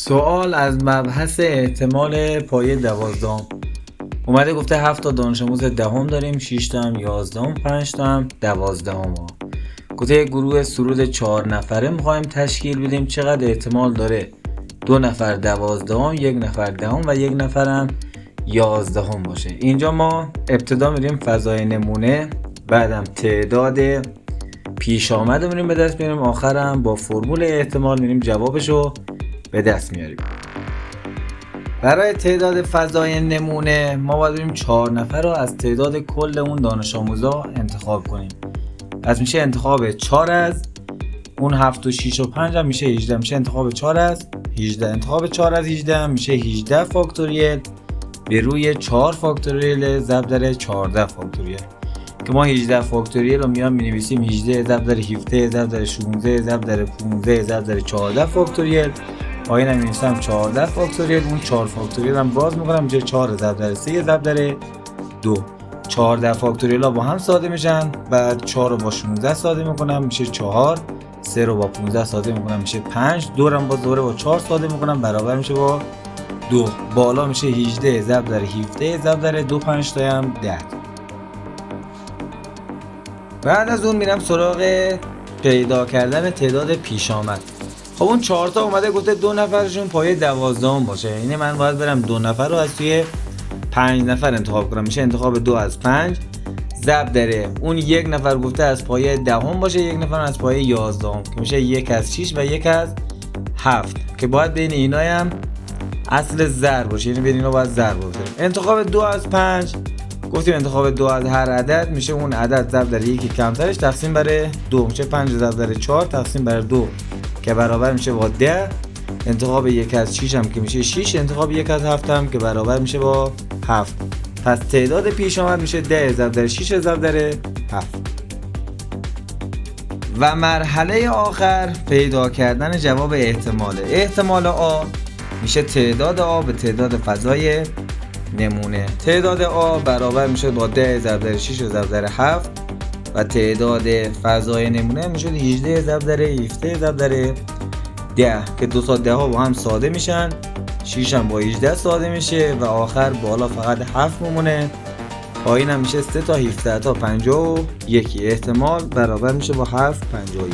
سوال از مبحث احتمال پایه 12. اومده گفته 7 تا دانش آموز دهم داریم، 6 تا هم 11ام، 5 تا هم 12ام. گفته یک گروه سرود 4 نفره میخوایم تشکیل بدیم، چقدر احتمال داره 2 نفر 12ام، 1 نفر 10ام و 1 نفر هم 11ام باشه. اینجا ما ابتدا میریم فضای نمونه، بعدم تعداد پیش آمده میریم به دست میاریم، آخرم با فرمول احتمال میریم جوابشو به دست میاریم. برای تعداد فضای نمونه ما باید بریم 4 نفر رو از تعداد کل اون دانش آموزا انتخاب کنیم. پس میشه انتخاب 4 از اون 7 و 6 و 5 هم میشه 18، میشه انتخاب 4 از 18. انتخاب 4 از 18 هم میشه 18 فاکتوریل به روی 4 فاکتوریل ضرب در 14 فاکتوریل، که ما 18 فاکتوریل رو میام مینویسیم 18 ضرب در 17 ضرب در 16 ضرب در 15 ضرب در 14 فاکتوریل. پایین هم می‌نویسم 14 فاکتوریل، اون 4 فاکتوریل هم باز میکنم میشه 4 ضرب در 3 ضرب در 2. 14 فاکتوریل ها با هم ساده میشن، بعد 4 رو با 16 ساده میکنم میشه 4، 3 رو با 15 ساده میکنم میشه 5، 2 رو هم باز دوباره با 4 ساده میکنم برابر میشه با 2. بالا میشه 18 ضرب در 17 ضرب در 2، 5 تا هم 10. بعد از اون میرم سراغ پیدا کردن تعداد پیش آمد. خب اون 4 تا اومده گفته 2 نفرشون پایه 12ام باشه، یعنی من باید برم 2 نفر رو از توی 5 نفر انتخاب کنم، میشه انتخاب 2 از 5 ضرب در اون 1 نفر گفته از پایه 10ام باشه، 1 نفر از پایه 11ام که میشه 1 از 6 و 1 از 7 که باید بین اینا هم اصل ضرب باشه، یعنی بین اینا باید ضرب باشه. انتخاب 2 از 5 گفتیم انتخاب 2 از هر عدد میشه اون عدد ضرب در یکی کمترش تقسیم بر 2، میشه 5 ضرب در 4 تقسیم بر 2 که برابر میشه با 10. انتخاب 1 از 6 هم که میشه 6، انتخاب 1 از 7 هم که برابر میشه با 7. پس تعداد پیش آمد میشه 10 ضرب در 6 ضرب در 7. و مرحله آخر پیدا کردن جواب احتمال. احتمال آ میشه تعداد آ به تعداد فضای نمونه. تعداد آ برابر میشه با 10 ضرب در 6 ضرب در 7 و تعداد فضای نمونه میشه 18 ضرب در 17 ضرب در 10 که 2 تا 10 ها با هم ساده میشن، 6 هم با 18 ساده میشه و آخر بالا فقط 7 میمونه، پایین هم میشه 3 تا 17 تا 51. احتمال برابر میشه با 7 51.